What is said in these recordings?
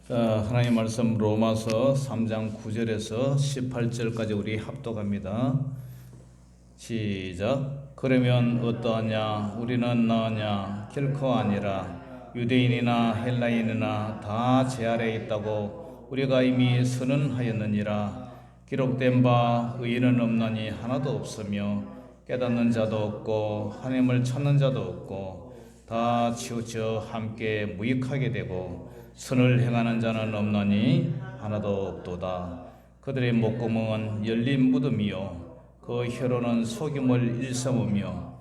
자, 하나님 말씀 로마서 3장 9절에서 18절까지 우리 합독합니다. 시작. 그러면 어떠하냐? 우리는 나으냐? 결코 아니라. 유대인이나 헬라인이나 다 제 아래에 있다고 우리가 이미 선언하였느니라. 기록된 바 의인은 없나니 하나도 없으며 깨닫는 자도 없고 하나님을 찾는 자도 없고 다 치우쳐 함께 무익하게 되고 선을 행하는 자는 없나니 하나도 없도다. 그들의 목구멍은 열린 무덤이요 그 혀로는 속임을 일삼으며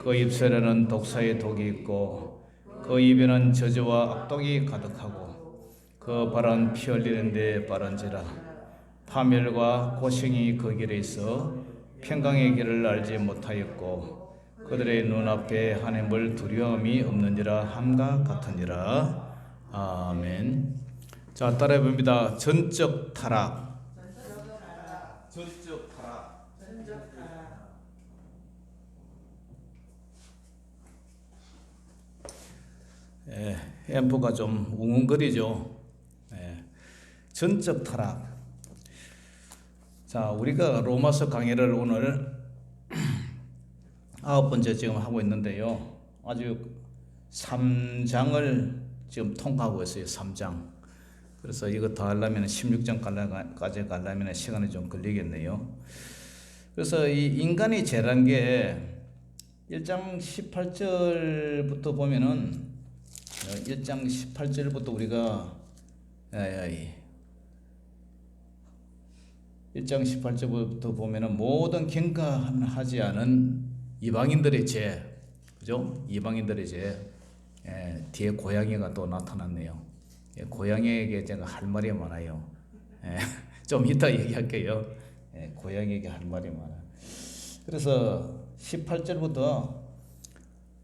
그 입술에는 독사의 독이 있고 그 입에는 저주와 악독이 가득하고 그 발은 피 흘리는 데 빠른지라. 파멸과 고생이 그 길에 있어 평강의 길을 알지 못하였고 그들의 눈앞에 하나님을 두려움이 없느니라 함과 같으니라. 아멘. 자, 따라해 봅니다. 전적 타락. 전적 타락. 앰프가 좀 웅웅거리죠. 전적 타락. 자, 우리가 로마서 강의를 오늘 9번째 지금 하고 있는데요. 아주 3장을 지금 통과하고 있어요. 3장. 그래서 이거 더 하려면 16장까지 가려면 시간이 좀 걸리겠네요. 그래서 이 인간의 죄란 게 1장 18절부터 보면은 1장 18절부터 우리가 1장 18절부터 보면은 모든 경건하지 않은 이방인들의 죄, 그죠? 이방인들의 죄. 뒤에 고양이가 또 나타났네요. 고양이에게 제가 할 말이 많아요. 좀 이따 얘기할게요. 고양이에게 할 말이 많아요. 그래서 18절부터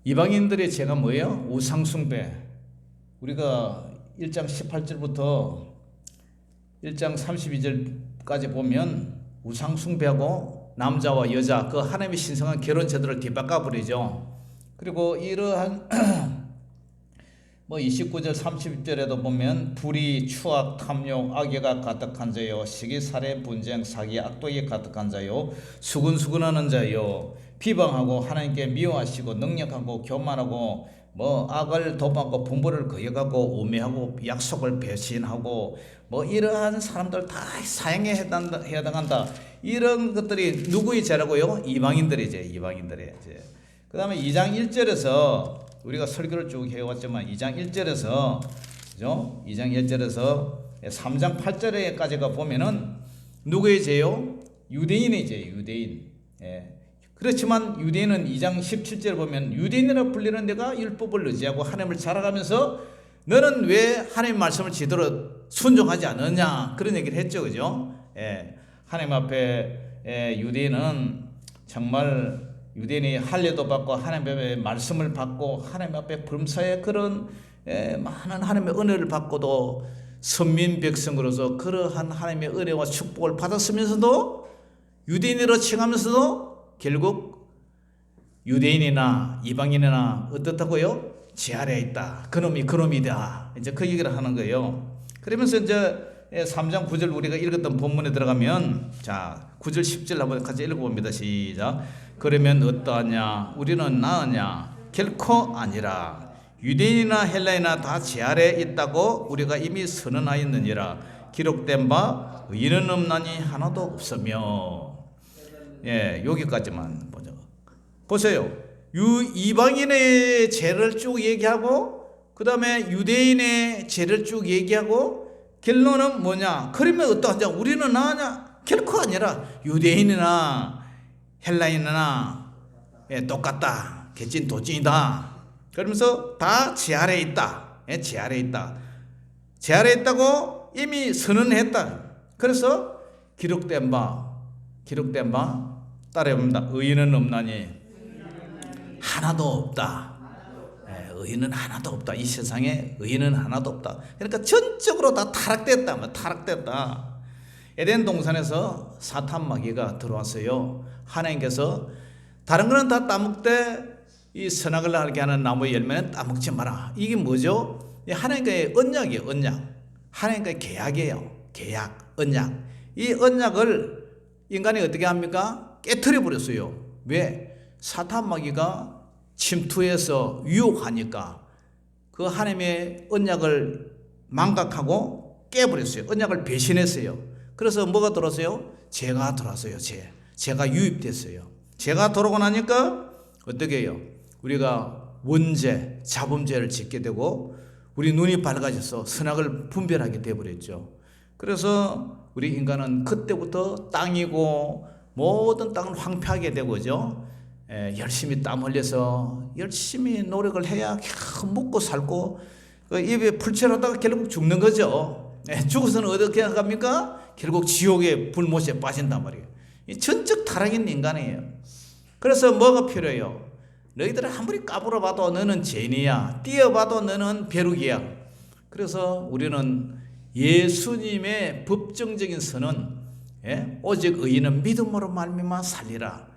이방인들의 죄가 뭐예요? 우상숭배. 우리가 1장 18절부터 1장 32절까지 보면 우상숭배하고 남자와 여자 그 하나님의 신성한 결혼 제도를 뒤바꿔 버리죠. 그리고 이러한 29절 30절에도 보면 불의, 추악, 탐욕, 악의가 가득한 자요, 시기, 살해, 분쟁, 사기, 악독이 가득한 자요, 수근수근하는 자요, 비방하고 하나님께 미워하시고 능력하고 교만하고 악을 도모하고 분부를 거역하고 우매하고 약속을 배신하고 이러한 사람들 다 사형에 해당한다. 이런 것들이 누구의 죄라고요? 이방인들의 죄. 이방인들의 죄. 그 다음에 2장 1절에서 우리가 설교를 쭉 해왔지만 2장 1절에서 그죠? 2장 1절에서 3장 8절에까지가 보면은 누구의 죄요? 유대인의 죄. 유대인. 그렇지만 유대인은 2장 17절 보면 유대인이라 불리는 내가 율법을 의지하고 하나님을 자랑하면서 너는 왜 하나님 말씀을 제대로 순종하지 않느냐 그런 얘기를 했죠. 그죠? 하나님 앞에 유대인은 정말 유대인이 할례도 받고 하나님의 말씀을 받고 하나님 앞에 범사에 그런 많은 하나님의 은혜를 받고도 선민 백성으로서 그러한 하나님의 은혜와 축복을 받았으면서도 유대인으로 칭하면서도 결국 유대인이나 이방인이나 어떻다고요? 제 아래에 있다. 그놈이다. 이제 그 얘기를 하는 거예요. 그러면서 이제 3장 9절 우리가 읽었던 본문에 들어가면 자 9절 10절 한번 같이 읽어봅니다. 시작. 그러면 어떠하냐? 우리는 나으냐? 결코 아니라. 유대인이나 헬라인이나 다 제 아래에 있다고 우리가 이미 선언하였느니라. 기록된 바 의인은 없나니 하나도 없으며. 여기까지만 보죠. 보세요. 이방인의 죄를 쭉 얘기하고 그 다음에 유대인의 죄를 쭉 얘기하고 결론은 뭐냐? 그러면 어떠하냐? 우리는 나으냐? 결코 아니라. 유대인이나 헬라인이나 똑같다. 개찐 도찐이다. 그러면서 다 제 아래에 있다. 제 아래에 있다. 제 아래에 있다고 이미 선언했다. 그래서 기록된 바 따라해봅니다. 의인은 없나니 하나도 없다. 의인은 하나도 없다. 이 세상에 의인은 하나도 없다. 그러니까 전적으로 다 타락됐다. 에덴 동산에서 사탄 마귀가 들어왔어요. 하나님께서 다른 거는 다 따먹되 이 선악을 알게 하는 나무의 열매는 따먹지 마라. 이게 뭐죠? 하나님과의 언약이에요. 언약. 하나님과의 계약이에요. 계약, 언약. 이 언약을 인간이 어떻게 합니까? 깨트려 버렸어요. 왜? 사탄 마귀가 침투해서 유혹하니까 그 하나님의 언약을 망각하고 깨버렸어요. 언약을 배신했어요. 그래서 뭐가 들어왔어요? 죄가 들어왔어요. 죄가 유입됐어요. 죄가 들어오고 나니까 어떻게 해요? 우리가 원죄, 자범죄를 짓게 되고 우리 눈이 밝아져서 선악을 분별하게 되어버렸죠. 그래서 우리 인간은 그때부터 땅이고 모든 땅을 황폐하게 되고죠. 열심히 땀 흘려서 열심히 노력을 해야 먹고 살고 입에 풀칠하다가 결국 죽는 거죠. 죽어서는 어떻게 합니까? 결국 지옥의 불못에 빠진단 말이에요. 이 전적 타락인 인간이에요. 그래서 뭐가 필요해요? 너희들은 아무리 까불어봐도 너는 죄인이야. 뛰어봐도 너는 벼룩이야. 그래서 우리는 예수님의 법정적인 선언, 오직 의인은 믿음으로 말미암아 살리라.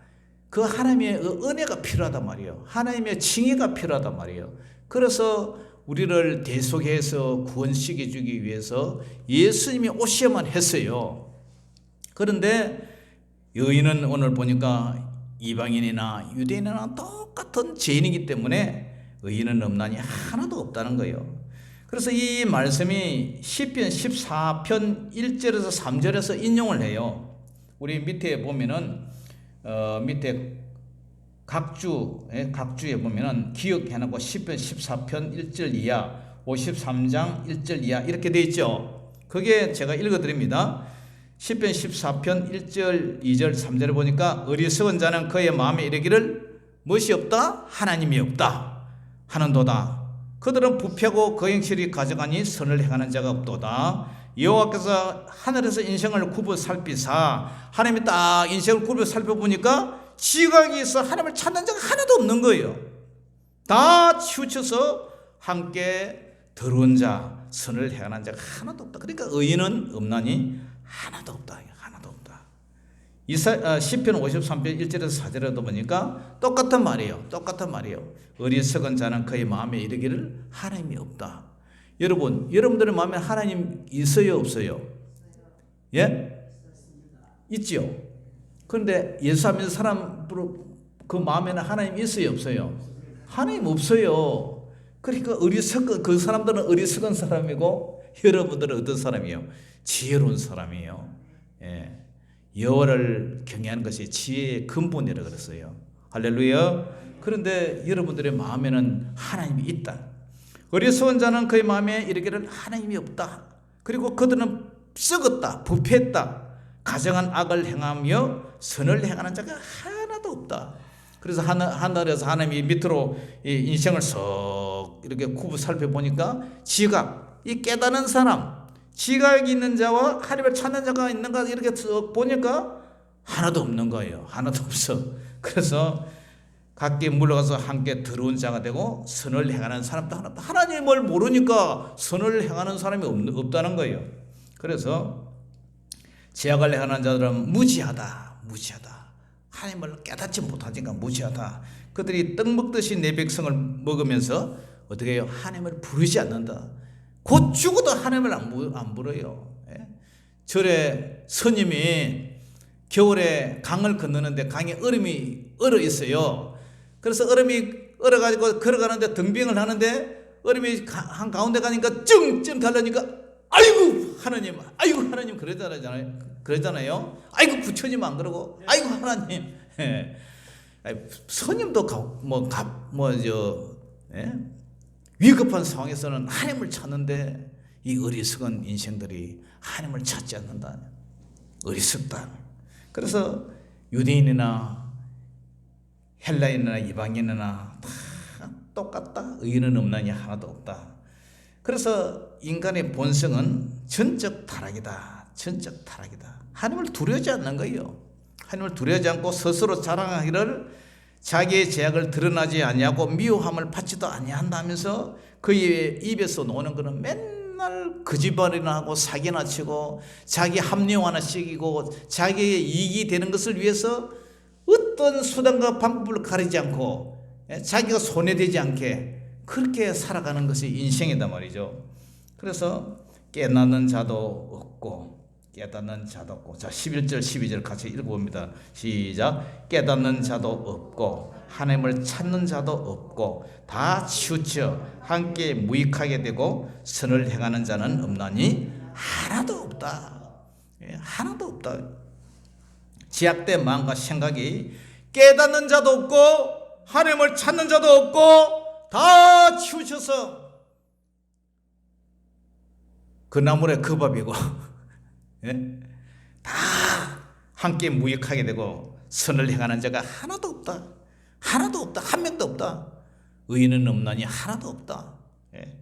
그 하나님의 은혜가 필요하단 말이에요. 하나님의 칭의가 필요하단 말이에요. 그래서 우리를 대속해서 구원시켜 주기 위해서 예수님이 오셔야만 했어요. 그런데 의인은 오늘 보니까 이방인이나 유대인이나 똑같은 죄인이기 때문에 의인은 없나니 하나도 없다는 거예요. 그래서 이 말씀이 시편 14편 1절에서 3절에서 인용을 해요. 우리 밑에 보면은 밑에 각주에 보면은 기억해놓고 시편 14편 1절 이하 53장 1절 이하 이렇게 되어 있죠. 그게 제가 읽어드립니다. 시편 14편 1절 2절 3절을 보니까 어리석은 자는 그의 마음에 이르기를 무엇이 없다? 하나님이 없다 하는도다. 그들은 부패하고 거행실이 가져가니 선을 행하는 자가 없도다. 여호와께서 하늘에서 인생을 굽어 살피사 하나님이 딱 인생을 굽어 살펴보니까 지각이 있어 하나님을 찾는 자가 하나도 없는 거예요. 다 치우쳐서 함께 더러운 자, 선을 행하는 자가 하나도 없다. 그러니까 의인은 없나니 하나도 없다. 하나도 없다. 시편 53편 1절에서 4절에도 보니까 똑같은 말이에요. 똑같은 말이에요. 어리석은 자는 그의 마음에 이르기를 하나님이 없다. 여러분들의 마음에 하나님 있어요, 없어요? 예? 있지요. 그런데 예수 믿는 사람 그 마음에는 하나님 있어요, 없어요? 하나님 없어요. 그러니까 그 사람들은 어리석은 사람이고 여러분들은 어떤 사람이에요? 지혜로운 사람이에요. 예. 여호와를 경외하는 것이 지혜의 근본이라고 그랬어요. 할렐루야. 그런데 여러분들의 마음에는 하나님이 있다. 어리석은 자는 그의 마음에 이르기를 하나님이 없다. 그리고 그들은 썩었다, 부패했다. 가정한 악을 행하며 선을 행하는 자가 하나도 없다. 그래서 하늘에서 하나님이 밑으로 이 인생을 썩 이렇게 굽어 살펴보니까 지각, 이 깨닫는 사람, 지각이 있는 자와 하나님을 찾는 자가 있는가 이렇게 쭉 보니까 하나도 없는 거예요. 하나도 없어. 그래서 각기 물러가서 함께 더러운 자가 되고 선을 행하는 사람도 하나도, 하나님을 모르니까 선을 행하는 사람이 없다는 거예요. 그래서 죄악을 행하는 자들은 무지하다. 하나님을 깨닫지 못하니까 무지하다. 그들이 떡 먹듯이 내 백성을 먹으면서 어떻게 해요? 하나님을 부르지 않는다. 곧 죽어도 하나님을 안 부르요. 절에 스님이 겨울에 강을 건너는데 강에 얼음이 얼어 있어요. 그래서 얼음이 얼어가지고 걸어가는데 등빙을 하는데 얼음이 한 가운데 가니까 찡찡 달라니까 아이고 하나님 그러잖아요. 아이고 부처님 안 그러고 아이고 하나님. 스님도 위급한 상황에서는 하나님을 찾는데 이 어리석은 인생들이 하나님을 찾지 않는다. 어리석다. 그래서 유대인이나 헬라인이나 이방인이나 다 똑같다. 의인은 없나니 하나도 없다. 그래서 인간의 본성은 전적 타락이다. 하나님을 두려워하지 않는 거예요. 하나님을 두려워하지 않고 스스로 자랑하기를 자기의 죄악을 드러나지 아니하고 미워함을 받지도 아니한다면서 그의 입에서 나오는 것은 맨날 거짓말이나 하고 사기나 치고 자기 합리화나 시키고 자기의 이익이 되는 것을 위해서 어떤 수단과 방법을 가리지 않고 자기가 손해되지 않게 그렇게 살아가는 것이 인생이단 말이죠. 그래서 깨닫는 자도 없고 깨닫는 자도 없고. 자, 11절 12절 같이 읽어봅니다. 시작. 깨닫는 자도 없고 하나님을 찾는 자도 없고 다 치우쳐 함께 무익하게 되고 선을 행하는 자는 없나니 하나도 없다. 하나도 없다. 지약된 마음과 생각이 깨닫는 자도 없고 하나님을 찾는 자도 없고 다 치우쳐서 그 나물에 그 밥이고 예? 다 함께 무익하게 되고 선을 행하는 자가 하나도 없다. 하나도 없다. 한 명도 없다. 의인은 없나니 하나도 없다. 예?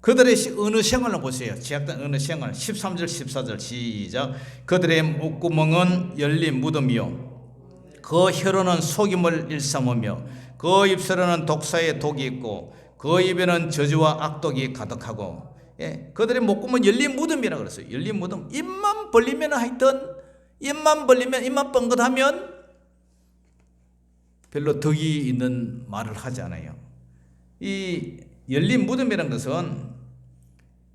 그들의 어느 생활을 보세요. 지약된 어느 생활. 13절 14절 시작. 그들의 목구멍은 열린 무덤이요 그 혀로는 속임을 일삼으며 그 입술에는 독사의 독이 있고 그 입에는 저주와 악독이 가득하고. 예, 그들의 목구멍은 열린 무덤이라고 그랬어요. 열린 무덤. 입만 벌리면 하여튼 입만 뻥긋하면 별로 덕이 있는 말을 하지 않아요. 이 열린 무덤이라는 것은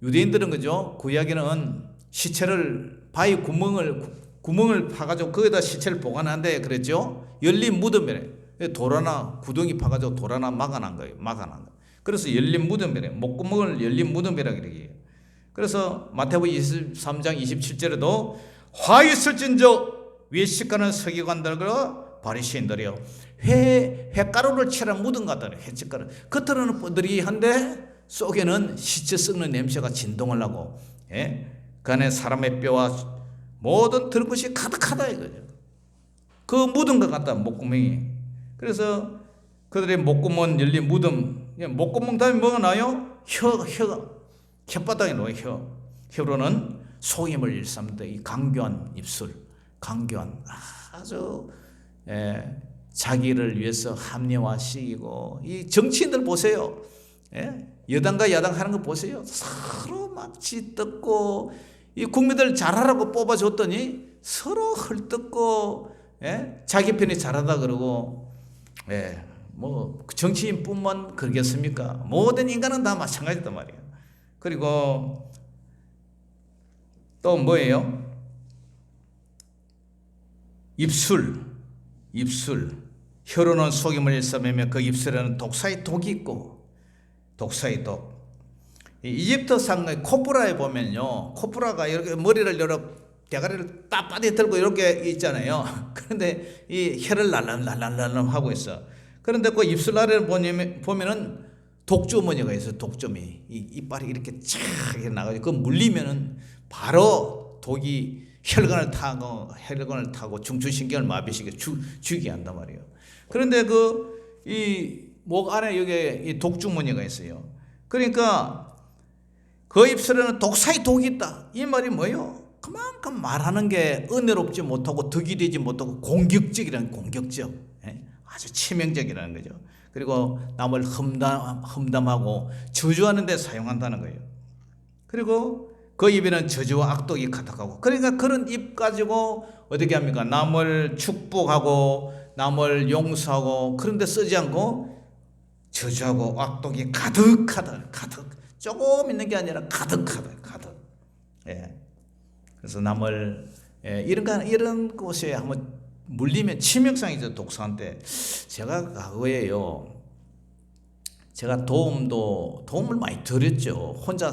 유대인들은 그죠? 구약에는 시체를 바위 구멍을 파가지고 거기다 시체를 보관하는데 그랬죠? 열린 무덤이래. 돌 하나 구덩이 파가지고 돌 하나 막아놓은 거예요. 그래서 열린 무덤이래. 목구멍을 열린 무덤이라고 얘기해요. 그래서 마태복음 23장 27절에도 화 있을진저 위에 식가는 서기관들과 바리새인들이요 회가루를 칠한 무덤 같다네. 회가루 겉으로는 뻐드리한데 속에는 시체 썩는 냄새가 진동을 하고 예? 그 안에 사람의 뼈와 모든 들은 것이 가득하다 이거죠. 그 무덤과 같다 목구멍이. 그래서 그들의 목구멍 열린 무덤. 목구멍 다음에 뭐가 나요? 혓바닥에 놓여. 혀로는 속임을 일삼는데 이 강교한 입술, 강교한 아주 자기를 위해서 합리화시키고. 이 정치인들 보세요. 여당과 야당 하는 거 보세요. 서로 막 짓뜯고 이 국민들 잘하라고 뽑아줬더니 서로 헐뜯고 자기 편이 잘하다 그러고. 뭐 정치인뿐만 그러겠습니까? 모든 인간은 다 마찬가지단 말이에요. 그리고 또 뭐예요? 입술. 혀로는 속임을 일삼으며 그 입술에는 독사의 독이 있고. 독사의 독. 이집트 상의 코프라에 보면요, 코프라가 이렇게 머리를 여러 대가리를 빳빳이 들고 이렇게 있잖아요. 그런데 이 혀를 날람날람 하고 있어. 그런데 그 입술 아래를 보면은 독주머니가 있어요. 독점이 이 이빨이 이렇게 쫙 나가지고 그 물리면은 바로 독이 혈관을 타고 중추신경을 마비시켜 죽게 한단 말이에요. 그런데 그 이 목 안에 여기 이 독주머니가 있어요. 그러니까 그 입술에는 독사의 독이 있다. 이 말이 뭐예요? 그만큼 말하는 게 은혜롭지 못하고 덕이 되지 못하고 공격적이라는 공격적. 아주 치명적이라는 거죠. 그리고 남을 험담하고 저주하는 데 사용한다는 거예요. 그리고 그 입에는 저주와 악독이 가득하고. 그러니까 그런 입 가지고 어떻게 합니까? 남을 축복하고 남을 용서하고 그런 데 쓰지 않고 저주하고 악독이 가득하다. 조금 있는 게 아니라 가득하다. 그래서 남을 이런 곳에 한번 물리면 치명상이죠. 독사한테. 제가 과거에요, 제가 도움을 많이 드렸죠. 혼자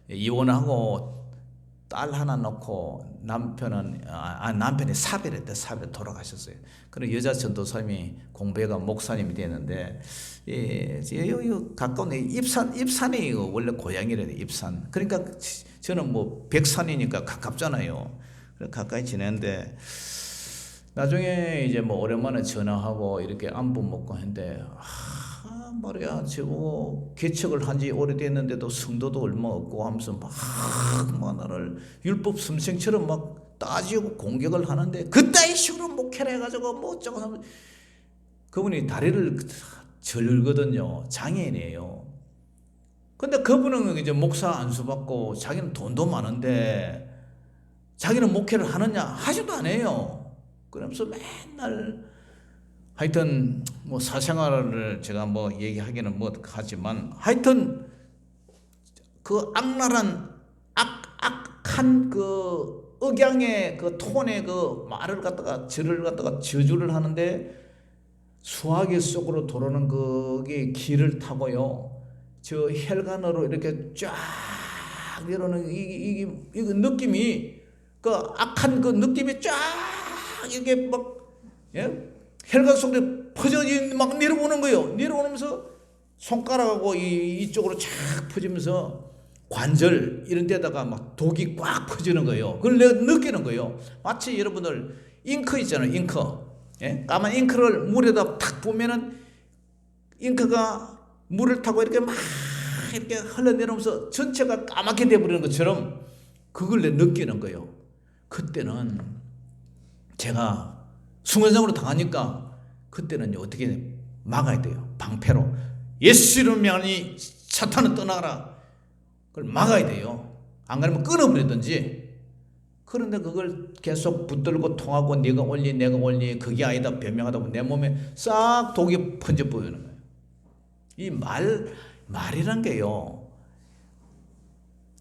이혼하고 딸 하나 놓고 남편이 사별했대. 사별 돌아가셨어요. 그리고 여자 전도사님이 공부해가 목사님이 되는데 여기 가까운 입산이 원래 고향이래요. 입산. 그러니까 저는 뭐 백산이니까 가깝잖아요. 그래서 가까이 지내는데 나중에 이제 뭐 오랜만에 전화하고 이렇게 안부 묻고 했는데 말이야 저거 개척을 한 지 오래됐는데도 성도도 얼마 없고 하면서 막 나를 율법 섬생처럼 막 따지고 공격을 하는데 그따위 식으로 목회를 해가지고 뭐 어쩌고 하면 그분이 다리를 절거든요. 장애인이에요. 근데 그분은 이제 목사 안수받고 자기는 돈도 많은데 자기는 목회를 하느냐? 하지도 않아요. 그러면서 맨날 하여튼 뭐 사생활을 제가 뭐 얘기하기는 뭐 하지만 하여튼 그 악랄한 악한 그 억양의 그 톤의 그 말을 갖다가 절을 갖다가 저주를 하는데 수화기 속으로 들어오는 그게 길을 타고요. 저 혈관으로 이렇게 쫙 이러는 이게 느낌이 그 악한 그 느낌이 쫙 이렇게 막 예? 혈관 속에 퍼져 막 내려오는 거예요. 내려오면서 손가락하고 이쪽으로 쫙 퍼지면서 관절 이런 데다가 막 독이 꽉 퍼지는 거예요. 그걸 내가 느끼는 거예요. 마치 여러분들 잉크 있잖아요. 잉크. 예? 까만 잉크를 물에다 탁 보면은 잉크가 물을 타고 이렇게 막 이렇게 흘러내려오면서 전체가 까맣게 돼버리는 것처럼 그걸 내 느끼는 거예요. 그때는 제가 순간적으로 당하니까 그때는 어떻게 막아야 돼요. 방패로 예수 이름으로 명하니 사탄은 떠나가라. 그걸 막아야 돼요. 안 그러면 끊어버리든지. 그런데 그걸 계속 붙들고 통하고 내가 올리 그게 아니다 변명하다 보면 내 몸에 싹 독이 번져 보이는 거예요. 이 말이란 게요.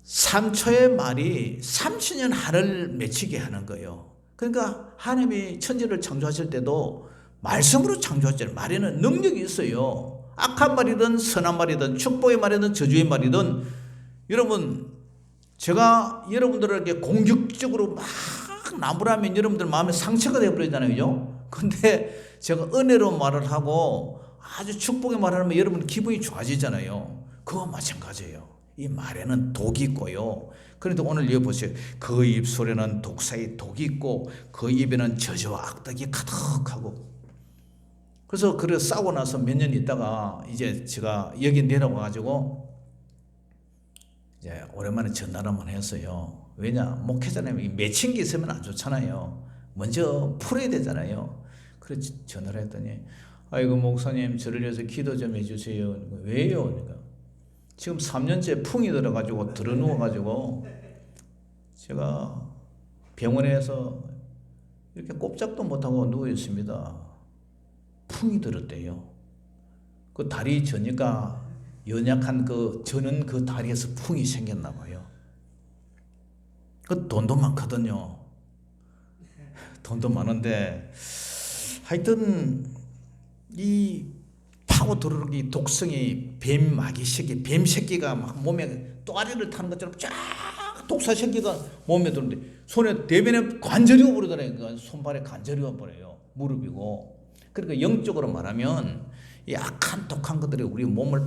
3초의 말이 30년 하늘 맺히게 하는 거예요. 그러니까 하나님이 천지를 창조하실 때도 말씀으로 창조하셨잖아요. 말에는 능력이 있어요. 악한 말이든 선한 말이든 축복의 말이든 저주의 말이든 여러분 제가 여러분들에게 공격적으로 막 나무라면 여러분들 마음에 상처가 되어버리잖아요. 그죠? 근데 제가 은혜로 말을 하고 아주 축복의 말을 하면 여러분 기분이 좋아지잖아요. 그거 마찬가지예요. 이 말에는 독이 있고요. 그런데 오늘 여기 보세요. 그 입술에는 독사의 독이 있고 그 입에는 저주와 악덕이 가득하고. 그래서 싸고 나서 몇 년 있다가 이제 제가 여기 내려와가지고 이제 오랜만에 전화를 한번 했어요. 왜냐? 목회자님이 맺힌 게 있으면 안 좋잖아요. 먼저 풀어야 되잖아요. 그래서 전화를 했더니 아이고 목사님 저를 위해서 기도 좀 해주세요. 왜요? 그러니까 지금 3년째 풍이 들어가지고 들어누워가지고 제가 병원에서 이렇게 꼼짝도 못하고 누워 있습니다. 풍이 들었대요. 그 다리 저니까 연약한 저는 그 다리에서 풍이 생겼나 봐요. 그 돈도 많거든요. 돈도 많은데 하여튼 이 파고 들어오기 독성이 뱀 새끼가 막 몸에 또아리를 타는 것처럼 쫙 독사 새끼가 몸에 들어오는데 손에 대변에 관절이 오버리더라고요. 그러니까 손발에 관절이 오버려요. 무릎이고. 그러니까 영적으로 말하면 이 악한 독한 것들이 우리 몸을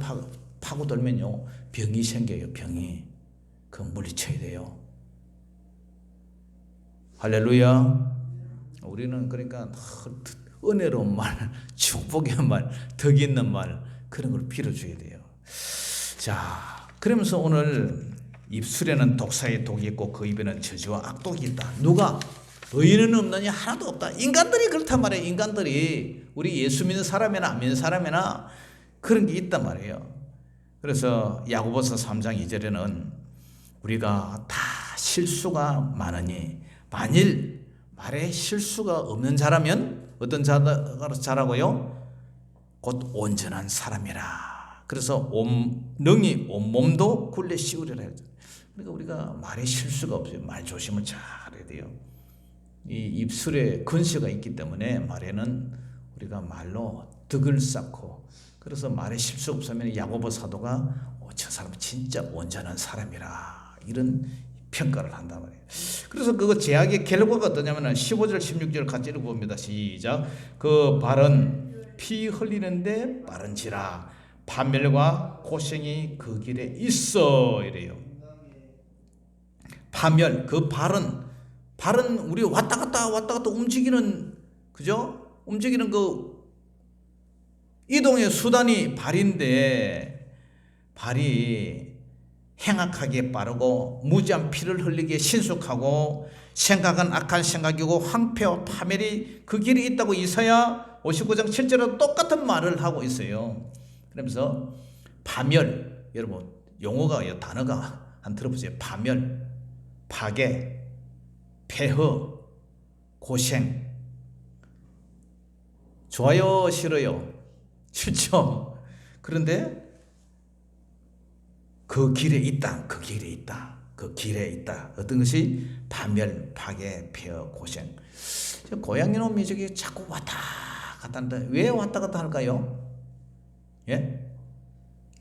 파고들면요 병이 생겨요. 병이. 그거 물리쳐야 돼요. 할렐루야. 우리는 그러니까 은혜로운 말, 축복의 말, 덕 있는 말 그런 걸 빌어줘야 돼요. 자, 그러면서 오늘 입술에는 독사의 독이 있고 그 입에는 저주와 악독이 있다. 누가? 의인은 없느냐? 하나도 없다. 인간들이 그렇단 말이에요. 인간들이 우리 예수 믿는 사람이나 안 믿는 사람이나 그런 게 있단 말이에요. 그래서 야고보서 3장 2절에는 우리가 다 실수가 많으니 만일 말에 실수가 없는 자라면 어떤 자라고요? 곧 온전한 사람이라. 그래서 능히 온몸도 굴레 씌우리라 했죠. 그러니까 우리가 말에 실수가 없어요. 말 조심을 잘 해야 돼요. 이 입술에 근시가 있기 때문에 말에는 우리가 말로 덕을 쌓고 그래서 말에 실수 없으면 야고보 사도가 저 사람 진짜 온전한 사람이라 이런 평가를 한단 말이에요. 그래서 그거 제약의 결과가 어떠냐면 15절 16절 같이 읽어봅니다. 시작. 그 발은 피 흘리는데 빠른지라 파멸과 고생이 그 길에 있어 이래요. 파멸 그 발은 우리 왔다 갔다 움직이는 그죠? 움직이는 그 이동의 수단이 발인데 발이 행악하게 빠르고 무지한 피를 흘리게 신속하고 생각은 악한 생각이고 황폐와 파멸이 그 길에 있다고 이사야 59장 7절에도 똑같은 말을 하고 있어요. 그러면서 파멸 여러분 용어가 단어가 한 들어보세요. 파멸, 파괴, 폐허, 고생. 좋아요, 싫어요? 싫죠. 그런데 그 길에 있다. 그 길에 있다. 그 길에 있다. 어떤 것이 파멸, 파괴, 폐허, 고생. 고양이 놈이 저기 자꾸 왔다 갔다 하는데 왜 왔다 갔다 할까요? 예?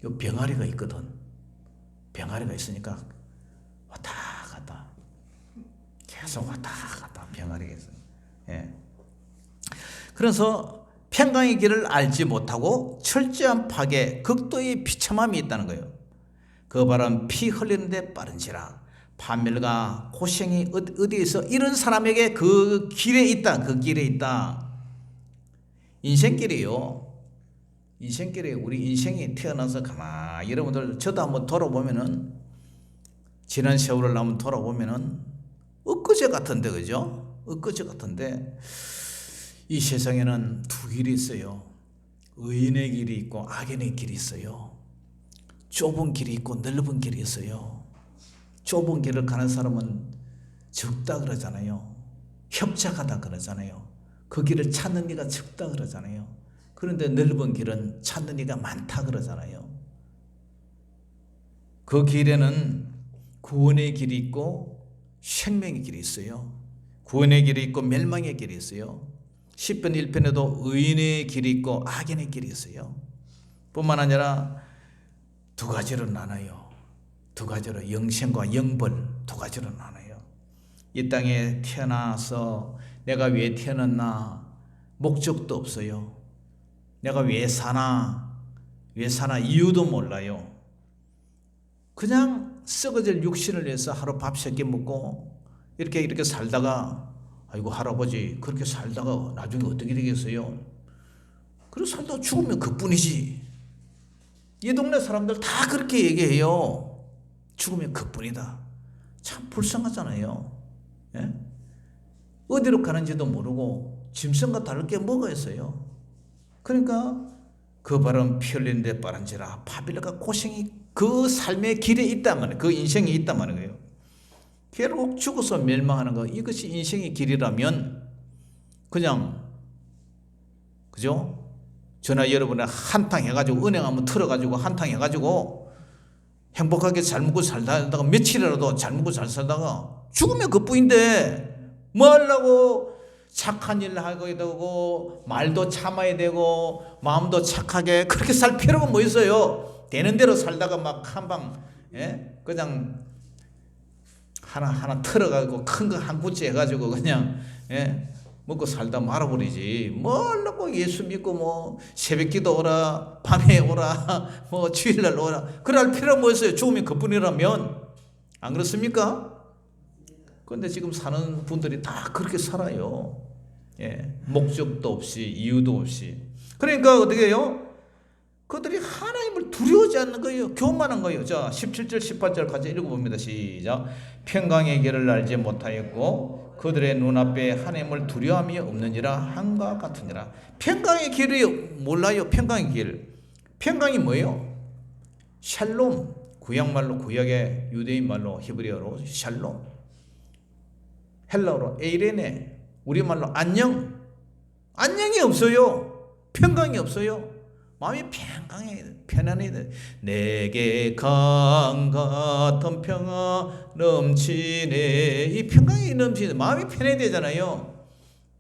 요 병아리가 있거든. 병아리가 있으니까 왔다 갔다 계속 왔다 갔다 병아리가 있어요. 예. 그래서 평강의 길을 알지 못하고 철저한 파괴, 극도의 비참함이 있다는 거예요. 그 바람 피 흘리는데 빠른지라. 파멸과 고생이 어디에서 이런 사람에게 그 길에 있다. 그 길에 있다. 인생길이요. 인생길에 우리 인생이 태어나서 가만히 여러분들 저도 한번 돌아보면은 지난 세월을 한번 돌아보면은 엊그제 같은데 그죠? 엊그제 같은데 이 세상에는 두 길이 있어요. 의인의 길이 있고 악인의 길이 있어요. 좁은 길이 있고 넓은 길이 있어요. 좁은 길을 가는 사람은 적다 그러잖아요. 협착하다 그러잖아요. 그 길을 찾는 이가 적다 그러잖아요. 그런데 넓은 길은 찾는 이가 많다 그러잖아요. 그 길에는 구원의 길이 있고 생명의 길이 있어요. 구원의 길이 있고 멸망의 길이 있어요. 시편 1편에도 의인의 길이 있고 악인의 길이 있어요. 뿐만 아니라 두 가지로 나눠요. 두 가지로 영생과 영벌 두 가지로 나눠요. 이 땅에 태어나서 내가 왜 태어났나 목적도 없어요. 내가 왜 사나 이유도 몰라요. 그냥 썩어질 육신을 위해서 하루 밥 3끼 먹고 이렇게 살다가 아이고 할아버지 그렇게 살다가 나중에 어떻게 되겠어요? 그렇게 살다가 죽으면 그뿐이지. 이 동네 사람들 다 그렇게 얘기해요. 죽으면 그뿐이다. 참 불쌍하잖아요. 예? 어디로 가는지도 모르고 짐승과 다를 게 뭐가 있어요. 그러니까 그 바람 피 흘리는데 빠른지라. 파멸과 고생이 그 삶의 길에 있다만, 그 인생이 있다는 거예요. 결국 죽어서 멸망하는 거, 이것이 인생의 길이라면 그냥 그죠? 저나 여러분이 한탕 해가지고 은행 한번 틀어가지고 한탕 해가지고 행복하게 잘 먹고 살다가 며칠이라도 잘 먹고 잘 살다가 죽으면 그뿐인데 뭐 하려고 착한 일 하게 되고 말도 참아야 되고 마음도 착하게 그렇게 살 필요가 뭐 있어요? 되는 대로 살다가 막 한방 그냥 하나 털어가지고 큰 거 한 구째 해가지고 그냥 먹고 살다 말아버리지. 뭐 하려고 예수 믿고 뭐 새벽기도 오라 밤에 오라 뭐 주일날 오라 그럴 필요 뭐 있어요? 죽으면 그뿐이라면. 안 그렇습니까? 그런데 지금 사는 분들이 다 그렇게 살아요. 목적도 없이 이유도 없이. 그러니까 어떻게 해요? 그들이 하나님을 두려워하지 않는 거예요. 교만한 거예요. 자, 17절 18절 같이 읽어봅니다. 시작. 평강의 길을 알지 못하였고 그들의 눈앞에 하나님을 두려움이 없느니라 한과 같으니라. 평강의 길이 몰라요. 평강의 길. 평강이 뭐예요? 샬롬. 구약말로 구약의 유대인 말로 히브리어로 샬롬. 헬라어로 에이레네. 우리말로 안녕. 안녕이 없어요. 평강이 없어요. 마음이 편안해야 돼. 내게 강 같은 평화 넘치네. 이 평강이 넘치네. 마음이 편해야 되잖아요.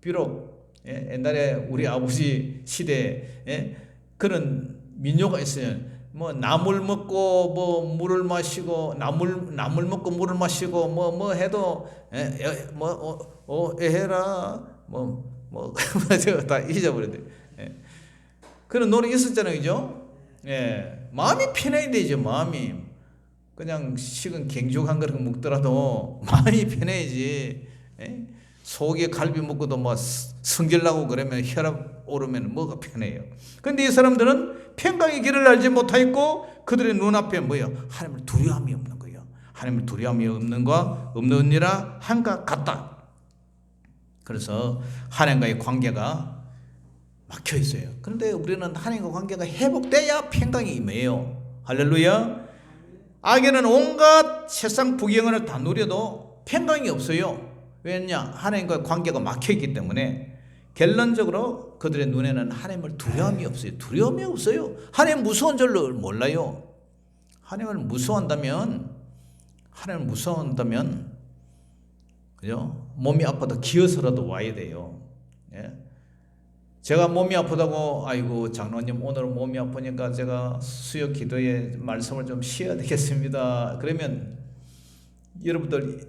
비록 옛날에 우리 아버지 시대에 그런 민요가 있어요. 뭐 나물 먹고 뭐 물을 마시고 나물 먹고 물을 마시고 뭐 해도 해라 뭐 다 잊어버렸대. 그런 노래 있었잖아요, 그죠? 마음이 편해야 되죠, 마음이. 그냥 식은 갱죽한 그릇 먹더라도 마음이 편해야지. 속에 갈비 먹고도 뭐 성질나고 그러면 혈압 오르면 뭐가 편해요. 근데 이 사람들은 평강의 길을 알지 못하였고 그들의 눈앞에 뭐예요? 하나님을 두려움이 없는 거예요. 하나님을 두려움이 없느니라 한가 같다. 그래서 하나님과의 관계가 막혀 있어요. 그런데 우리는 하나님과 관계가 회복돼야 평강이 임해요. 할렐루야. 악에는 온갖 세상 부경을 다 누려도 평강이 없어요. 왜냐? 하나님과 관계가 막혀 있기 때문에. 결론적으로 그들의 눈에는 하나님을 두려움이 없어요. 두려움이 없어요. 하나님 무서운 줄을 몰라요. 하나님을 무서워한다면 그죠? 몸이 아파도 기어서라도 와야 돼요. 예? 제가 몸이 아프다고 아이고 장로님 오늘 몸이 아프니까 제가 수요 기도에 말씀을 좀 쉬어야 되겠습니다. 그러면 여러분들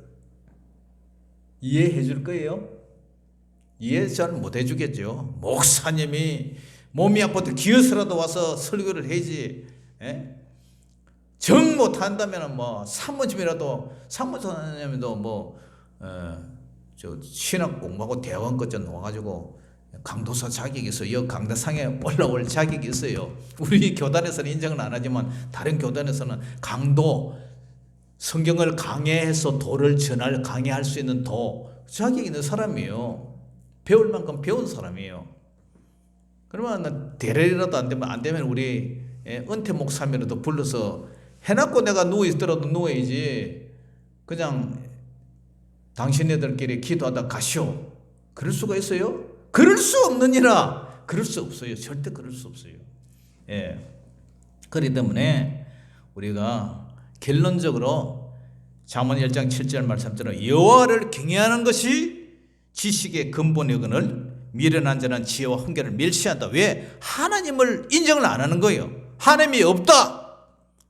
이해해 줄 거예요? 이해 잘 못 해주겠죠. 목사님이 몸이 아파도 기어서라도 와서 설교를 해야지. 예? 정 못한다면 뭐 사모님도 저 신학 공부하고 대학원 거쳐 놓아가지고 강도사 자격이 있어요. 강대상에 올라올 자격이 있어요. 우리 교단에서는 인정은 안 하지만 다른 교단에서는 강도, 성경을 강해해서 도를 강해할 수 있는 자격이 있는 사람이에요. 배울 만큼 배운 사람이에요. 그러면 대례라도 안 되면 우리 은퇴 목사님이라도 불러서 해놨고 내가 누워있더라도 누워야지 그냥 당신네들끼리 기도하다 가시오. 그럴 수가 있어요? 그럴 수 없느니라. 그럴 수 없어요. 절대 그럴 수 없어요. 예. 그렇기 때문에 우리가 결론적으로 잠언 1장 7절 말씀처럼 여호와를 경외하는 것이 지식의 근본이거늘 미련한 자는 지혜와 훈계를 멸시한다. 왜? 하나님을 인정을 안 하는 거예요. 하나님이 없다.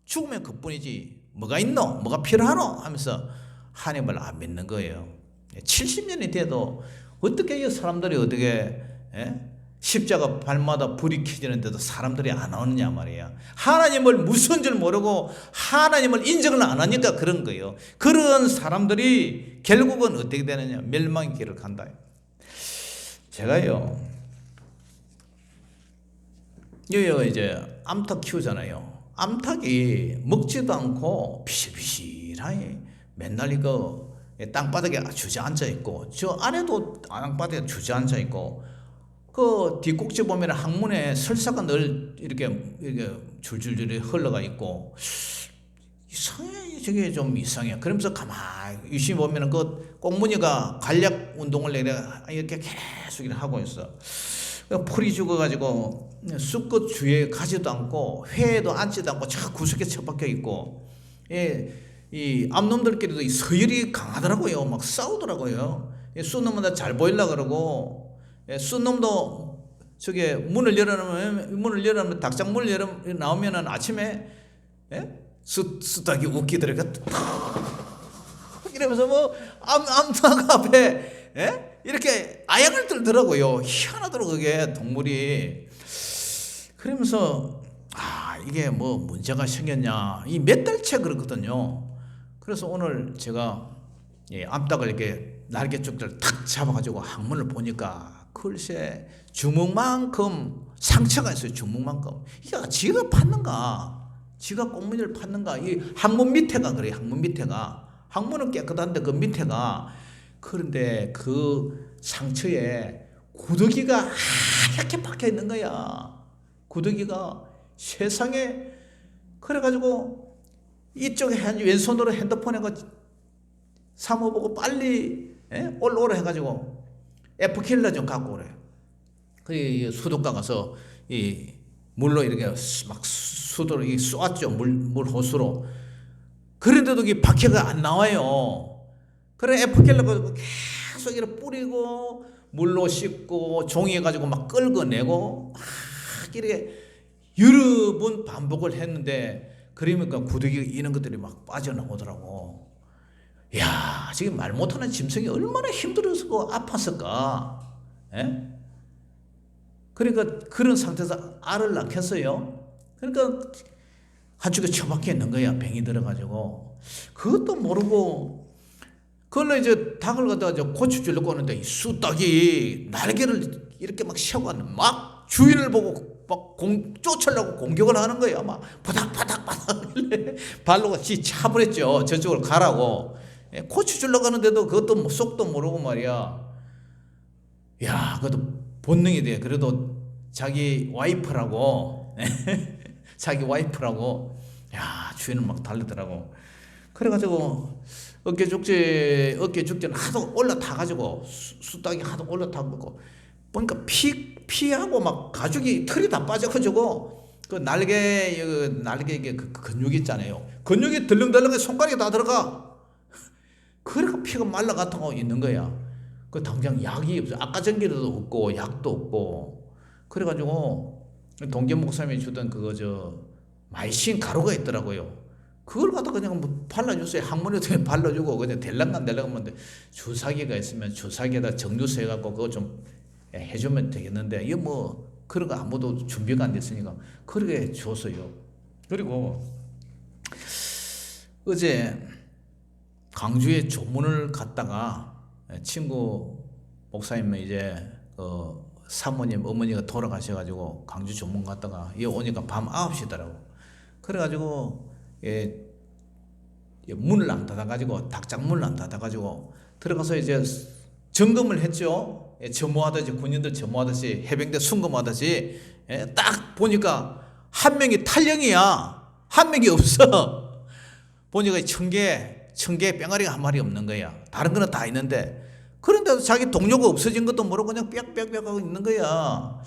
죽으면 그뿐이지 뭐가 있노? 뭐가 필요하노? 하면서 하나님을 안 믿는 거예요. 70년이 돼도 어떻게 이 사람들이 어떻게 십자가 발마다 불이 켜지는데도 사람들이 안 오느냐 말이야. 하나님을 무슨 줄 모르고 하나님을 인정을 안 하니까 그런 거예요. 그런 사람들이 결국은 어떻게 되느냐? 멸망의 길을 간다. 제가요 이제 암탉 키우잖아요. 암탉이 먹지도 않고 비실비실하게 맨날 이거 땅바닥에 주저앉아 있고 저 안에도 땅바닥에 주저앉아 있고 그 뒷꼭지 보면 항문에 설사가 늘 이렇게 줄줄줄이 흘러가 있고 이상해. 저게 좀 이상해. 그러면서 가만히 유심히 보면 그 꽁무니가 간략 운동을 이렇게 계속 하고 있어. 풀이 죽어가지고 쑥꽃 주위에 가지도 않고 회에도 앉지도 않고 저 구석에 처박혀 있고 이 암놈들끼리도 이 서열이 강하더라고요. 막 싸우더라고요. 쑥놈보다 잘 보이려고 그러고 쑥놈도 저게 문을 열어놓으면 닭장 문을 나오면은 아침에 쑥닭이 웃기더라고요. 이러면서 뭐 암탉 앞에 이렇게 아양을 들더라고요. 희한하더라고요. 그게 동물이. 그러면서 이게 뭐 문제가 생겼냐. 이 몇 달째 그렇거든요. 그래서 오늘 제가 암탉을 이렇게 날개 쪽들 탁 잡아가지고 항문을 보니까 글쎄 주먹만큼 상처가 있어요. 주먹만큼. 야, 지가 팠는가? 지가 꽁무니를 팠는가? 이 항문 밑에가 그래요. 항문 밑에가. 항문은 깨끗한데 그 밑에가. 그런데 그 상처에 구더기가 하얗게 박혀 있는 거야. 구더기가 세상에. 그래가지고 이쪽에 왼손으로 핸드폰에 사모보고 빨리 올라오라 해가지고 에프킬러 좀 갖고 오래. 그 수도가 가서 이 물로 이렇게 막 수도로 쏘았죠. 물 호수로. 그런데도 이 박혀가 안 나와요. 그래 에프킬러 가지고 계속 이렇게 뿌리고 물로 씻고 종이에 가지고 막 긁어내고 막 이렇게 여러 번 반복을 했는데 그러니까 구더기 이런 것들이 막 빠져나오더라고. 야, 지금 말 못하는 짐승이 얼마나 힘들어서 아팠을까? 그러니까 그런 상태에서 알을 낳겠어요. 그러니까 한쪽에 처박혀 있는 거야. 병이 들어가지고. 그것도 모르고 그걸로 이제 닭을 갖다가 고추 줄려고 하는데 이 쑥닭이 날개를 이렇게 막 씌워가는 막 주인을 보고 막 쫓으려고 공격을 하는 거야. 막 바닥바닥바닥 발로 같이 차버렸죠. 저쪽으로 가라고. 고추 주려고 하는데도 그것도 속도 모르고 말이야. 야, 그것도 본능이 돼. 그래도 자기 와이프라고 야, 주인을 막 달리더라고. 그래가지고 어깨 죽지는 하도 올라타가지고 쑥닭이 하도 올라타고 보니까 피하고 막 가죽이 털이 다 빠져가지고 그 날개 이게 그 근육 있잖아요. 근육이 덜렁덜렁해 손가락에 다 들어가. 그러니까 피가 말라가고 있는 거야. 그 당장 약이 없어. 아까 전기도 없고 약도 없고. 그래가지고 동계 목사님이 주던 그거 마이신 가루가 있더라고요. 그걸 갖다 그냥 뭐 발라주세요. 항문에도 발라주고 그냥 델랑간델랑하면 주사기가 있으면 주사기에다 정류소 해갖고 그거 좀 해주면 되겠는데 이거 뭐 그런 거 아무도 준비가 안 됐으니까 그렇게 줬어요. 그리고 어제 광주에 조문을 갔다가 친구 목사님은 이제 사모님 어머니가 돌아가셔가지고 광주 조문 갔다가 여기 오니까 밤 9시더라고. 그래가지고 문을 안 닫아가지고 닭장문을 안 닫아가지고 들어가서 이제 점검을 했죠. 점호하듯이 군인들 점호하듯이 해병대 순검하듯이 딱 보니까 한 명이 탈영이야. 한 명이 없어. 보니까 청개 뺑아리가 한 마리 없는 거야. 다른 거는 다 있는데 그런데도 자기 동료가 없어진 것도 모르고 그냥 빽빽빽 하고 있는 거야.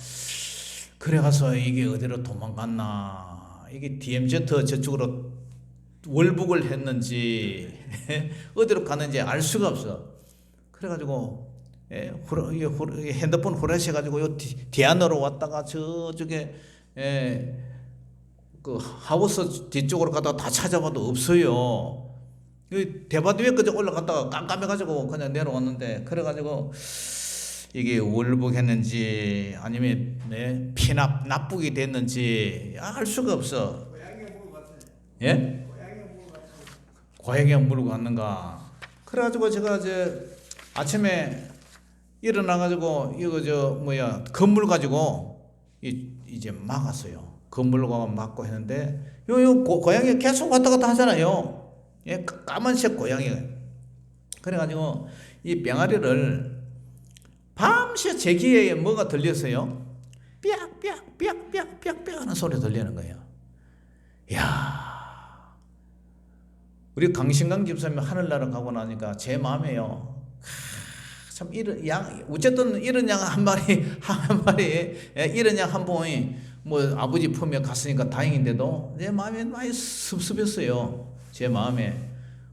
그래가서 이게 어디로 도망갔나, 이게 DMZ 저쪽으로 월북을 했는지 어디로 갔는지 알 수가 없어. 그래가지고 핸드폰 후레쉬해가지고 요 뒤안으로 왔다가 저쪽에 그 하우스 뒤쪽으로 가다가 다 찾아봐도 없어요. 대바드 위에까지 올라갔다가 깜깜해가지고 그냥 내려왔는데, 그래가지고 이게 월북했는지 아니면 피납 납북이 됐는지 알 수가 없어. 예? 고향에 물고 갔는가. 그래가지고 제가 이제 아침에 일어나가지고 이거 건물 가지고 이제 막았어요. 건물과 막고 했는데 고양이 계속 왔다 갔다 하잖아요. 예, 까만색 고양이. 그래가지고 이 병아리를 밤새 제 귀에 뭐가 들렸어요. 삐약삐약삐약삐약삐약 하는 소리 들리는 거예요. 이야, 우리 강신강 집사님이 하늘나라 가고 나니까 제 마음에요. 참 이런 양, 어쨌든 이런 양 한 마리 이런 양 한 봉이 뭐 아버지 품에 갔으니까 다행인데도 내 마음에 많이 섭섭했어요. 제 마음에.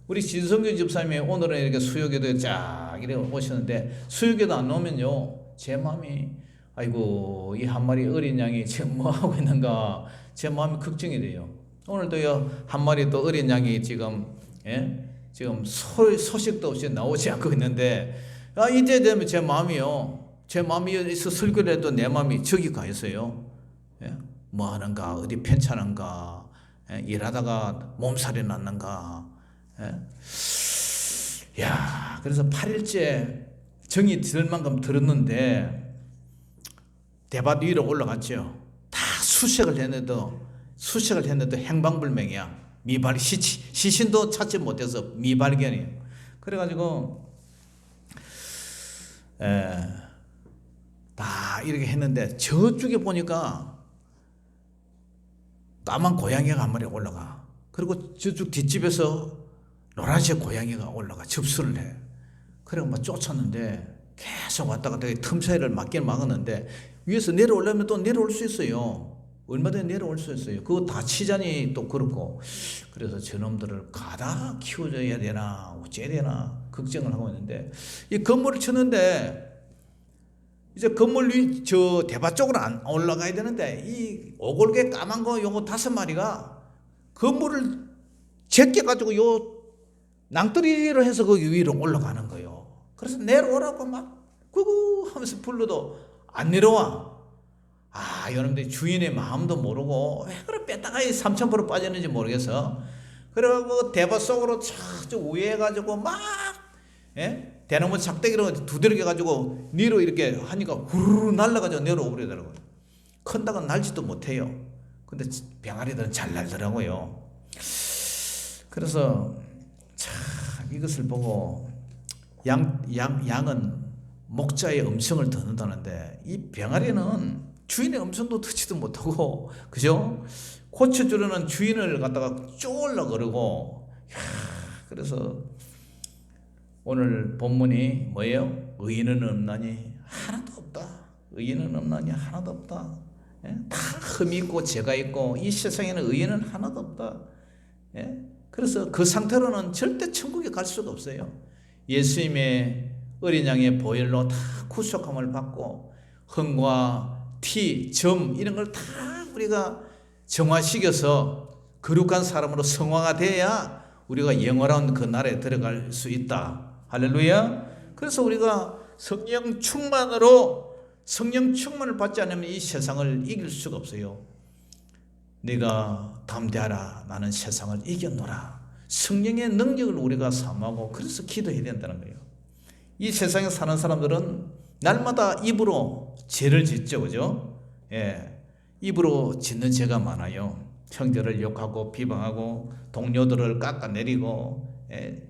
우리 진성규 집사님이 오늘은 이렇게 수요기도에 쫙 이렇게 오셨는데 수요기도 안 오면요 제 마음이 아이고 이 한 마리 어린 양이 지금 뭐 하고 있는가, 제 마음이 걱정이 돼요. 오늘도요 한 마리 또 어린 양이 지금 지금 소식도 없이 나오지 않고 있는데, 이때 되면 제 마음이 있어 설교를 해도 내 마음이 저기 가 있어요. 뭐 하는가, 어디 편찮은가, 일하다가 몸살이 났는가. 야, 그래서 8일째 정이 들 만큼 들었는데 대밭 위로 올라갔죠. 다 수색을 했는데도 행방불명이야. 시신도 찾지 못해서 미발견이에요. 그래가지고 다 이렇게 했는데 저쪽에 보니까 까만 고양이가 한 마리 올라가. 그리고 저쪽 뒷집에서 노란색 고양이가 올라가 접수를 해. 그래서 막 쫓았는데 계속 왔다 갔다 틈 사이를 막긴 막았는데 위에서 내려오려면 또 내려올 수 있어요. 얼마든지 내려올 수 있어요. 그거 다 치자니 또 그렇고. 그래서 저놈들을 가다 키워줘야 되나 어째야 되나 걱정을 하고 있는데, 이 건물을 쳤는데 이제 건물 위 저 대밭 쪽으로 안 올라가야 되는데 이 오골개 까만 거 요거 5마리가 건물을 제껴가지고 요 낭떠러리로 해서 거기 위로 올라가는 거예요. 그래서 내려오라고 막 구구 하면서 불러도 안 내려와. 여러분들 주인의 마음도 모르고 왜 그래 뺐다가 3,000% 빠졌는지 모르겠어. 그래가지고 대밭 속으로 저 위에 가지고 막 대나무 작대기로 두드려 가지고 위로 이렇게 하니까 후루루 날아가지고 내려오고 그러더라고요. 큰 닭은 날지도 못해요. 근데 병아리들은 잘 날더라고요. 그래서 참 이것을 보고 양은 목자의 음성을 듣는다는데 이 병아리는 주인의 음성도 듣지도 못하고, 그죠? 고쳐주려는 주인을 갖다가 쪼으려 그러고. 그래서 오늘 본문이 뭐예요? 의인은 없나니 하나도 없다. 의인은 없나니 하나도 없다. 다 흠이 있고 죄가 있고 이 세상에는 의인은 하나도 없다. 그래서 그 상태로는 절대 천국에 갈 수가 없어요. 예수님의 어린 양의 보혈로 다 구속함을 받고 흥과 티, 점 이런 걸 다 우리가 정화시켜서 거룩한 사람으로 성화가 돼야 우리가 영원한 그 나라에 들어갈 수 있다. 할렐루야. 그래서 우리가 성령 충만을 받지 않으면 이 세상을 이길 수가 없어요. 네가 담대하라, 나는 세상을 이겼노라. 성령의 능력을 우리가 사모하고 그래서 기도해야 된다는 거예요. 이 세상에 사는 사람들은 날마다 입으로 죄를 짓죠, 그죠? 입으로 짓는 죄가 많아요. 형제를 욕하고 비방하고 동료들을 깎아내리고,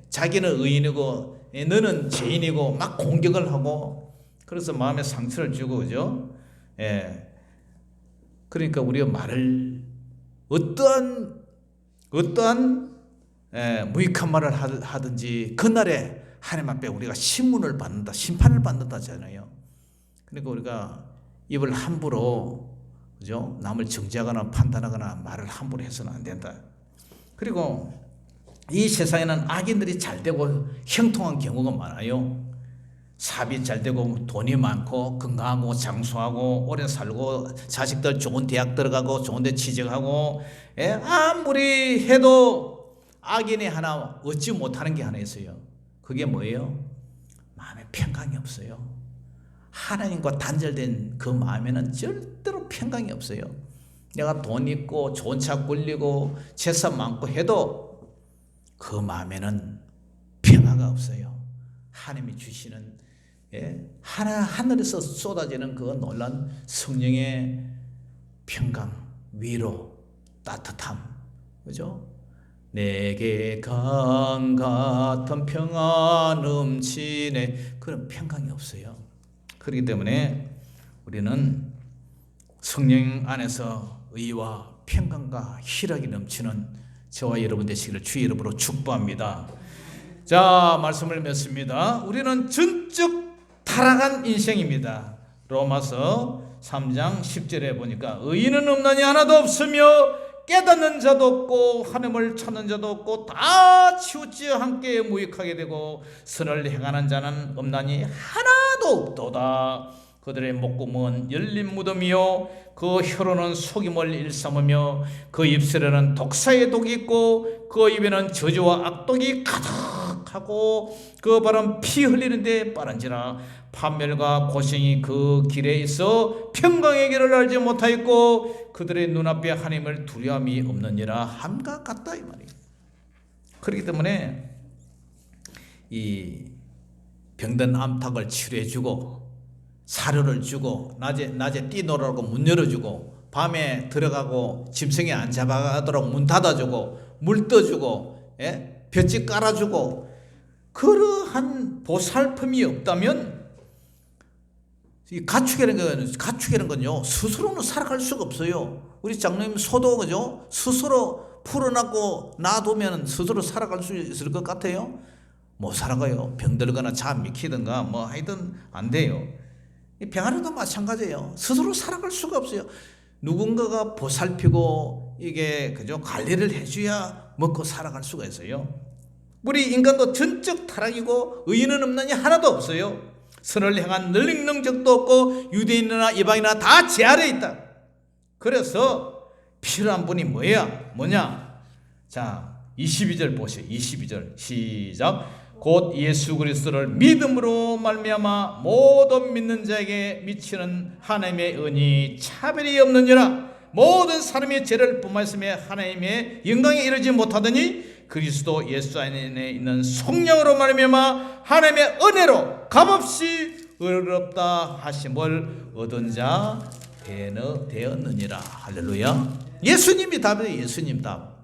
자기는 의인이고 너는 죄인이고 막 공격을 하고, 그래서 마음에 상처를 주고, 그죠? 그러니까 우리가 말을 어떠한 무익한 말을 하든지 그날에 하나님 앞에 우리가 심판을 받는다잖아요. 그러니까 우리가 입을 함부로, 그죠? 남을 정죄하거나 판단하거나 말을 함부로 해서는 안 된다. 그리고 이 세상에는 악인들이 잘 되고 형통한 경우가 많아요. 사업이 잘 되고 돈이 많고 건강하고 장수하고 오래 살고 자식들 좋은 대학 들어가고 좋은 데 취직하고, 아무리 해도 악인이 하나 얻지 못하는 게 하나 있어요. 그게 뭐예요? 마음에 평강이 없어요. 하나님과 단절된 그 마음에는 절대로 평강이 없어요. 내가 돈 있고 좋은 차 굴리고 재산 많고 해도 그 마음에는 평화가 없어요. 하나님이 주시는, 하늘에서 쏟아지는 그 놀란 성령의 평강, 위로, 따뜻함, 그죠? 내게 강 같은 평안 넘치네. 그런 평강이 없어요. 그렇기 때문에 우리는 성령 안에서 의와 평강과 희락이 넘치는 저와 여러분 되시기를 주의 이름으로 축복합니다. 자, 말씀을 맺습니다. 우리는 전적 타락한 인생입니다. 로마서 3장 10절에 보니까 의인은 없나니 하나도 없으며 깨닫는 자도 없고 하나님을 찾는 자도 없고 다 치우쳐 함께 무익하게 되고 선을 행하는 자는 없나니 하나도 없도다. 그들의 목구멍은 열린 무덤이요 그 혀로는 속임을 일삼으며 그 입술에는 독사의 독이 있고 그 입에는 저주와 악독이 가득하고 그 발은 피 흘리는데 빠른지라. 판멸과 고생이 그 길에 있어 평강의 길을 알지 못하였고 그들의 눈앞에 하나님을 두려움이 없느니라 함과 같다, 이 말이에요. 그렇기 때문에 이 병든 암탉을 치료해주고 사료를 주고 낮에 뛰놀으라고 문 열어주고 밤에 들어가고 짐승이 안 잡아가도록 문 닫아주고 물 떠주고, 볏짚 깔아주고, 그러한 보살핌이 없다면 이 가축이라는 건요 스스로는 살아갈 수가 없어요. 우리 장로님 소도, 그죠? 스스로 풀어놨고 놔두면 스스로 살아갈 수 있을 것 같아요? 못 살아가요. 병들거나 잠 미키든가 뭐 하여튼 안 돼요. 이 병아리도 마찬가지예요. 스스로 살아갈 수가 없어요. 누군가가 보살피고 이게, 그죠? 관리를 해줘야 먹고 살아갈 수가 있어요. 우리 인간도 전적 타락이고 의인은 없느니 하나도 없어요. 선을 행한 능력도 없고 유대인이나 이방인이나 다 제 아래에 있다. 그래서 필요한 분이 뭐냐? 자, 22절 보세요. 22절 시작. 곧 예수 그리스도를 믿음으로 말미암아 모든 믿는 자에게 미치는 하나님의 은이 차별이 없느니라. 모든 사람의 죄를 범하였으며 하나님의 영광에 이르지 못하더니 그리스도 예수 안에 있는 성령으로 말미암아 하나님의 은혜로 값없이 의롭다 하심을 얻은 자 되었느니라. 할렐루야. 예수님이 답이에요. 예수님 답.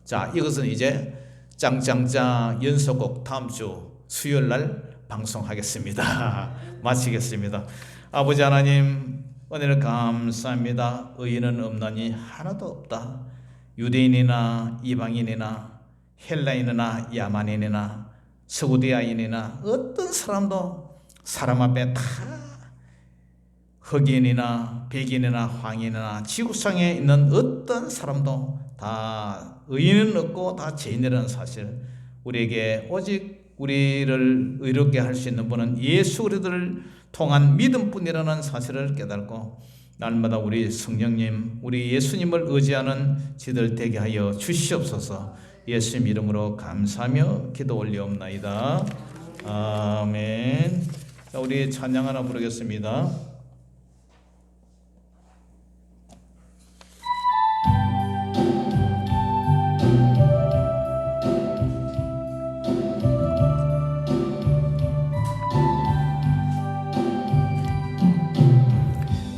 자, 이것은 이제 짱짱짱 연속곡 다음 주 수요일 날 방송하겠습니다. 마치겠습니다. 아버지 하나님, 은혜를 감사합니다. 의인은 없나니 하나도 없다. 유대인이나 이방인이나 헬라인이나 야만인이나 서구대야인이나 어떤 사람도 사람 앞에 다 흑인이나 백인이나 황인이나 지구상에 있는 어떤 사람도 다 의인은 없고 다 죄인이라는 사실, 우리에게 오직 우리를 의롭게 할 수 있는 분은 예수 그리스도를 통한 믿음뿐이라는 사실을 깨닫고 날마다 우리 성령님, 우리 예수님을 의지하는 지들 되게 하여 주시옵소서. 예수님 이름으로 감사하며 기도 올리옵나이다. 아멘. 자, 우리 찬양 하나 부르겠습니다.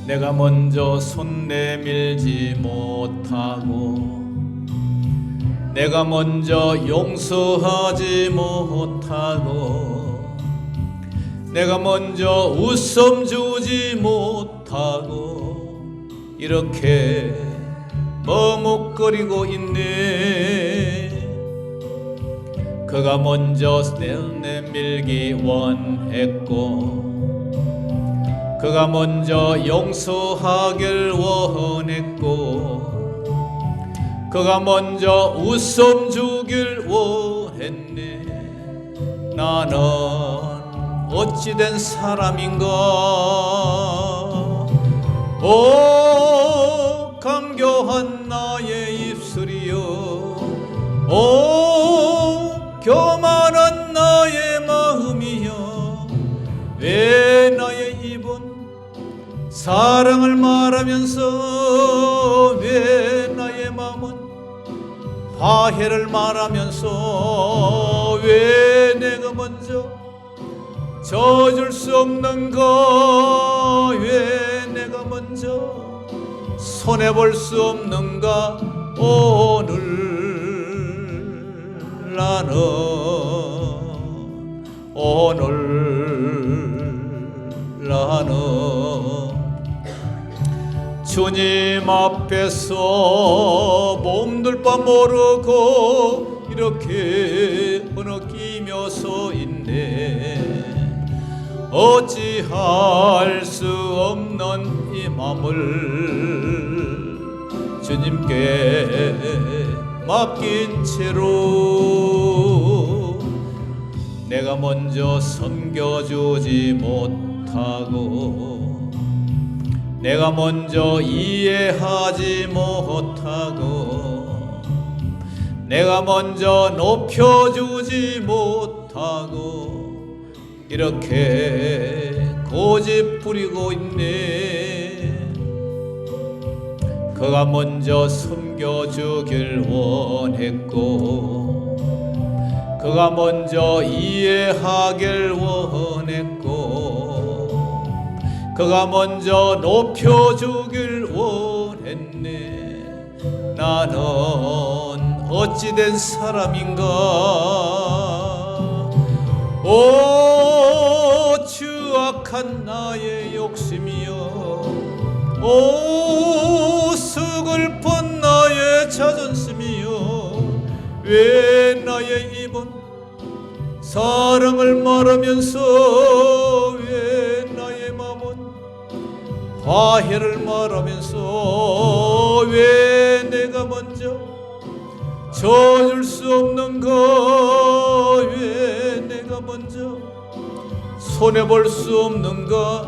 내가 먼저 손 내밀지 못하고 내가 먼저 용서하지 못하고 내가 먼저 웃음 주지 못하고 이렇게 머뭇거리고 있네. 그가 먼저 내밀기 원했고 그가 먼저 용서하길 원했고 그가 먼저 웃음 주길 원했네. 나는 어찌된 사람인가. 오 감교한 나의 입술이여, 오 교만한 나의 마음이여, 왜 나의 입은 사랑을 말하면서 왜 나의 마음은 화해를 말하면서 왜 내가 먼저 져줄 수 없는가. 왜 내가 먼저 손해볼 수 없는가. 오늘 나는 주님 앞에서 몸둘 바 모르고 이렇게 흐느끼며 서 있네. 어찌할 수 없는 이 맘을 주님께 맡긴 채로 내가 먼저 섬겨주지 못하고 내가 먼저 이해하지 못하고 내가 먼저 높여주지 못하고 이렇게 고집 부리고 있네. 그가 먼저 섬겨주길 원했고 그가 먼저 이해하길 원했고 그가 먼저 높여주길 원했네. 나는 어찌된 사람인가. 오 추악한 나의 욕심이여, 오 서글픈 나의 자존심이여, 왜 나의 입은 사랑을 말하면서 왜 나의 마음은 화해를 말하면서 왜 내가 먼저 져줄 수 없는가. 왜 내가 먼저 손해볼 수 없는가.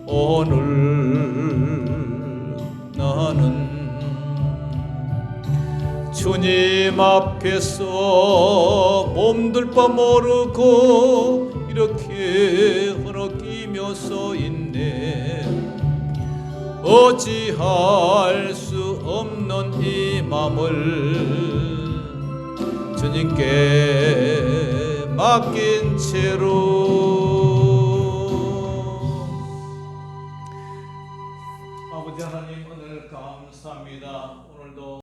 오늘 나는 주님 앞에서 몸둘 바 모르고 이렇게 흐느끼며 서 있네. 어찌할 수 없는 이 맘을 주님께 맡긴 채로. 아버지 하나님, 오늘 감사합니다. 오늘도